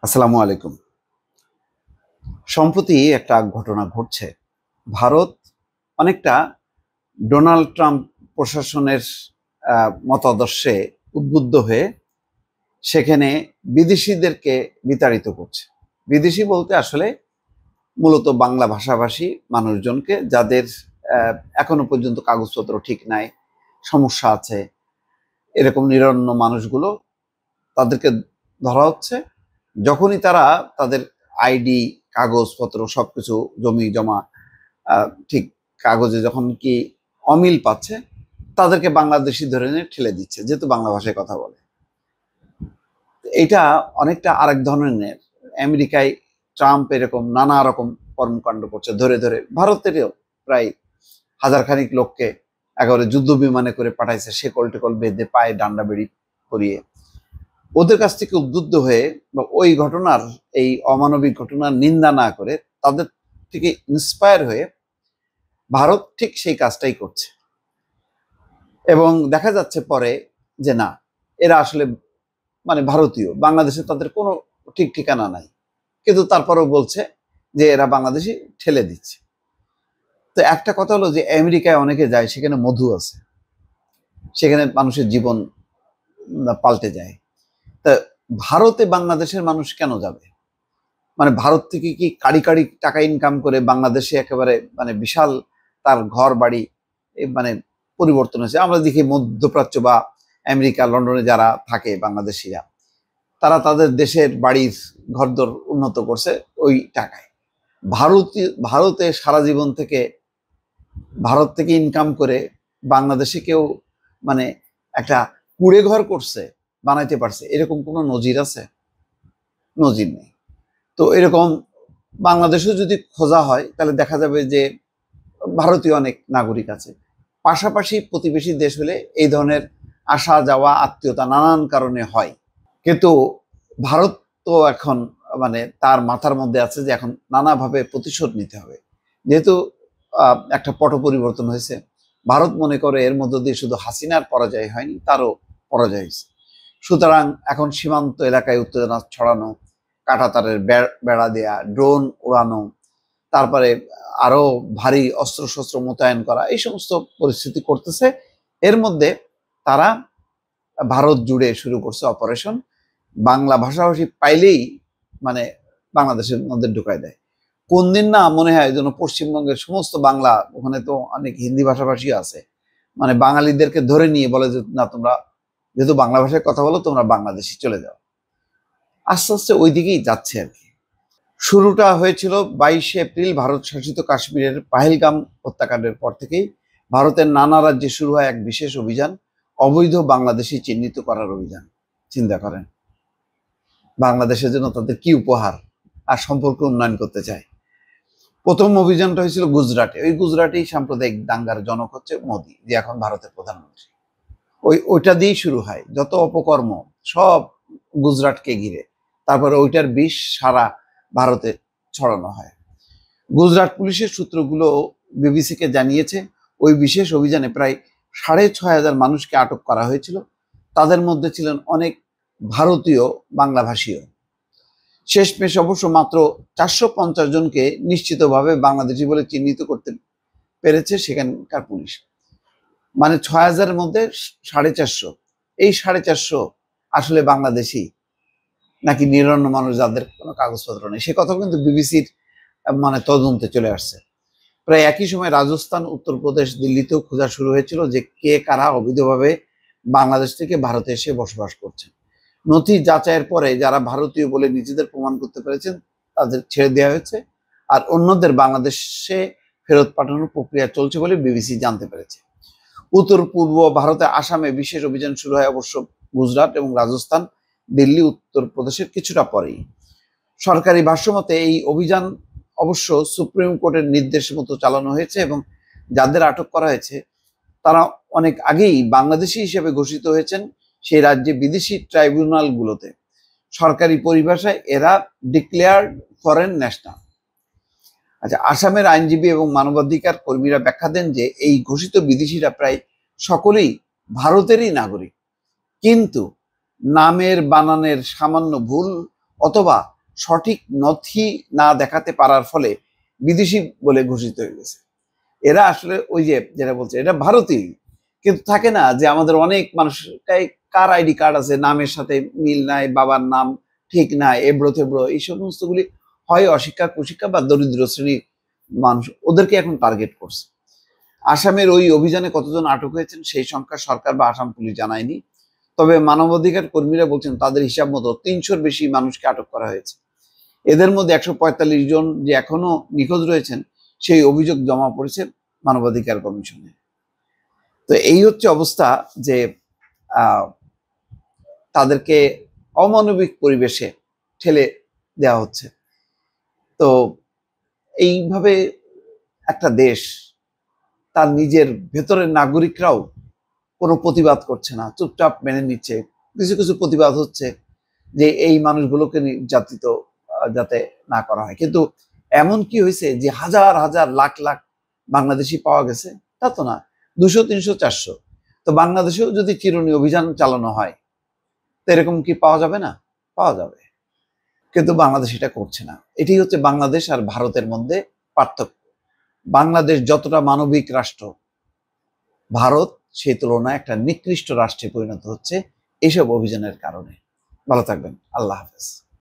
আসসালামু আলাইকুম। সম্প্রতি একটা ঘটনা ঘটছে। ভারত অনেকটা ডোনাল্ড ট্রাম্প প্রশাসনের মতাদর্শে উদ্বুদ্ধ হয়ে সেখানে বিদেশিদেরকে বিতাড়িত করছে। বিদেশি বলতে আসলে মূলত বাংলা ভাষাভাষী মানুষজনকে, যাদের এখনো পর্যন্ত কাগজপত্র ঠিক নাই, সমস্যা আছে, এরকম নিরন্ন মানুষগুলো তাদেরকে ধরা হচ্ছে। যখনই তারা তাদের আইডি, কাগজপত্র সবকিছু, জমি জমা ঠিক কাগজে যখন কি অমিল পাচ্ছে, তাদেরকে বাংলাদেশি ধরে নিয়ে ঠেলে দিচ্ছে, যেহেতু বাংলা ভাষায় কথা বলে। এটা অনেকটা আরেক ধরনের। আমেরিকায় ট্রাম্প এরকম নানা রকম কর্মকাণ্ড করছে, ধরে ধরে ভারতেরও প্রায় হাজারখানিক লোককে একেবারে যুদ্ধ বিমানে করে পাঠাইছে, শেকল টেকল বেঁধে পায়ে ডান্ডা বেড়ি করিয়ে। ওদের কাছ থেকে উদ্বুদ্ধ হয়ে বা ওই ঘটনার, এই অমানবিক ঘটনার নিন্দা না করে তাদের থেকে ইন্সপায়ার হয়ে ভারত ঠিক সেই কাজটাই করছে। এবং দেখা যাচ্ছে পরে যে না, এরা আসলে মানে ভারতীয়, বাংলাদেশে তাদের কোনো ঠিক ঠিকানা নাই, কিন্তু তারপরেও বলছে যে এরা বাংলাদেশি, ঠেলে দিচ্ছে। তো একটা কথা হলো যে আমেরিকায় অনেকে যায়, সেখানে মধু আছে, সেখানে মানুষের জীবন পাল্টে যায়। তা ভারতে বাংলাদেশের মানুষ কেন যাবে? মানে ভারত থেকে কি কাড়ি কাড়ি টাকা ইনকাম করে বাংলাদেশে একেবারে মানে বিশাল তার ঘর বাড়ি মানে পরিবর্তন হয়েছে? আমরা দেখি মধ্যপ্রাচ্য বা আমেরিকা, লন্ডনে যারা থাকে বাংলাদেশিরা, তারা তাদের দেশের বাড়ির ঘরদোর উন্নত করছে ওই টাকায়। ভারতে সারা জীবন থেকে, ভারত থেকে ইনকাম করে বাংলাদেশে কেউ মানে একটা কুড়ে ঘর করছে, বানাইতে পারছে, এরকম কোনো নজির আছে? নজির নেই। তো এরকম বাংলাদেশেও যদি খোঁজা হয়, তাহলে দেখা যাবে যে ভারতীয় অনেক নাগরিক আছে। পাশাপাশি প্রতিবেশী দেশ হলে এই ধরনের আসা যাওয়া, আত্মীয়তা নানান কারণে হয়। কিন্তু ভারত তো এখন মানে তার মাথার মধ্যে আছে যে এখন নানাভাবে প্রতিশোধ নিতে হবে। যেহেতু একটা পট পরিবর্তন হয়েছে, ভারত মনে করে এর মধ্য দিয়ে শুধু হাসিনার পরাজয় হয়নি, তারও পরাজয় হয়েছে। সুতরাং এখন সীমান্ত এলাকায় উত্তেজনা ছড়ানো, কাঁটাতারের বেড়া দেয়া, ড্রোন উড়ানো, তারপরে আরো ভারী অস্ত্রশস্ত্র মোতায়েন করা, এই সমস্ত পরিস্থিতি করতেছে। এর মধ্যে তারা ভারত জুড়ে শুরু করছে অপারেশন। বাংলা ভাষাভাষী পাইলেই মানে বাংলাদেশের মধ্যে ঢুকায় দেয়। কোন দিন না মনে হয় যেন পশ্চিমবঙ্গের সমস্ত বাংলা, ওখানে তো অনেক হিন্দি ভাষাভাষী আছে, মানে বাঙালিদেরকে ধরে নিয়ে বলে যে না, তোমরা যেহেতু বাংলা ভাষায় কথা বলো, তোমরা বাংলাদেশে চলে যাও। আস্তে আস্তে ওই দিকেই যাচ্ছে আর কি। শুরুটা হয়েছিল 22শে এপ্রিল ভারত শাসিত কাশ্মীরের পাহেলগাম হত্যাকাণ্ডের পর থেকেই ভারতের নানা রাজ্যে শুরু হয় এক বিশেষ অভিযান, অবৈধ বাংলাদেশি চিহ্নিত করার অভিযান। চিন্তা করেন, বাংলাদেশের জন্য তাদের কি উপহার, আর সম্পর্ক উন্নয়ন করতে চায়। প্রথম অভিযানটা হয়েছিল গুজরাটে। ওই গুজরাটেই সাম্প্রদায়িক দাঙ্গার জনক হচ্ছে মোদী, যে এখন ভারতের প্রধানমন্ত্রী। ওইটা দিয়েই শুরু হয় যত অপকর্ম, সব গুজরাটকে ঘিরে। তারপরে ওইটার বিষ সারা ভারতে ছড়ানো হয়। গুজরাট পুলিশের সূত্রগুলো বিবিসিকে জানিয়েছে, ওই বিশেষ অভিযানে প্রায় 6,500 মানুষকে আটক করা হয়েছিল। তাদের মধ্যে ছিলেন অনেক ভারতীয় বাংলাভাষীও। শেষমেশ অবশ্য মাত্র 450 জনকে নিশ্চিতভাবে বাংলাদেশি বলে চিহ্নিত করতে পেরেছে সেখানকার পুলিশ। মানে 6,000-এর মধ্যে 450, এই 450 আসলে বাংলাদেশি নাকি নিরন্ন মানুষ যাদের কোনো কাগজপত্র নেই, সে কথা কিন্তু বিবিসির মানে তদন্তে চলে আসছে। প্রায় একই সময় রাজস্থান, উত্তরপ্রদেশ, দিল্লিতেও খোঁজা শুরু হয়েছিল যে কে কারা অবৈধভাবে বাংলাদেশ থেকে ভারতে এসে বসবাস করছেন। নথি যাচাইয়ের পরে যারা ভারতীয় বলে নিজেদের প্রমাণ করতে পেরেছেন, তাদের ছেড়ে দেওয়া হয়েছে। আর অন্যদের বাংলাদেশে ফেরত পাঠানোর প্রক্রিয়া চলছে বলে বিবিসি জানতে পেরেছে। উত্তর পূর্ব ভারতে, আসামে বিশেষ অভিযান শুরু হয় অবশ্য গুজরাট এবং রাজস্থান, দিল্লি, উত্তরপ্রদেশের কিছুটা পরেই। সরকারি ভাষ্যমতে এই অভিযান অবশ্য সুপ্রিম কোর্টের নির্দেশ মতো চালানো হয়েছে এবং যাদের আটক করা হয়েছে তারা অনেক আগেই বাংলাদেশি হিসেবে ঘোষিত হয়েছেন সেই রাজ্যে বিদেশি ট্রাইব্যুনালগুলোতে। সরকারি পরিভাষায় এরা ডিক্লেয়ার্ড ফরেন ন্যাশনাল। আচ্ছা, আসামের আইনজীবী এবং মানবাধিকার কর্মীরা ব্যাখ্যা দেন যে এই ঘোষিত বিদেশিরা প্রায় সকলেই ভারতেরই নাগরিক, কিন্তু নামের বানানের সামান্য ভুল অথবা সঠিক নথি না দেখাতে পারার ফলে বিদেশি বলে ঘোষিত হয়ে গেছে। এরা আসলে ওই যে যেটা বলছে এটা ভারতীয়, কিন্তু থাকে না যে আমাদের অনেক মানুষ কার আইডি কার্ড আছে নামের সাথে মিল নাই, বাবার নাম ঠিক নাই, এবড়ো থেবড়ো, এই সমস্তগুলি হয় অশিক্ষা কুশিক্ষা বা দরিদ্র শ্রেণীর মানুষ, ওদেরকে এখন টার্গেট করছে। আসামের ওই অভিযানে কতজন আটক হয়েছেন সেই সংখ্যা সরকার বা আসাম পুলিশ জানায়নি, তবে মানবাধিকার কর্মীরা বলছেন তাদের হিসাব মতো 300-র বেশি মানুষকে আটক করা হয়েছে। এদের মধ্যে 145 জন যে এখনো নিখোঁজ রয়েছেন সেই অভিযোগ জমা পড়েছে মানবাধিকার কমিশনে। তো এই হচ্ছে অবস্থা যে তাদেরকে অমানবিক পরিবেশে ঠেলে দেওয়া হচ্ছে। তো এইভাবে একটা দেশ তার নিজের ভেতরের নাগরিকরাও কোনো প্রতিবাদ করছে না, চুপচাপ মেনে নিচ্ছে। কিছু কিছু প্রতিবাদ হচ্ছে যে এই মানুষগুলোকে নির্যাতিত যাতে না করা হয়, কিন্তু এমন কি হয়েছে যে হাজার হাজার লাখ লাখ বাংলাদেশি পাওয়া গেছে? তা তো না, 200, 300, 400। তো বাংলাদেশেও যদি চিরুনি অভিযান চালানো হয় তো এরকম কি পাওয়া যাবে না? পাওয়া যাবে, কিন্তু বাংলাদেশ এটা করছে না। এটি হচ্ছে বাংলাদেশ আর ভারতের মধ্যে পার্থক্য। বাংলাদেশ যতটা মানবিক রাষ্ট্র, ভারত সেই তুলনায় একটা নিকৃষ্ট রাষ্ট্রে পরিণত হচ্ছে এইসব অভিযানের কারণে। ভালো থাকবেন, আল্লাহ হাফেজ।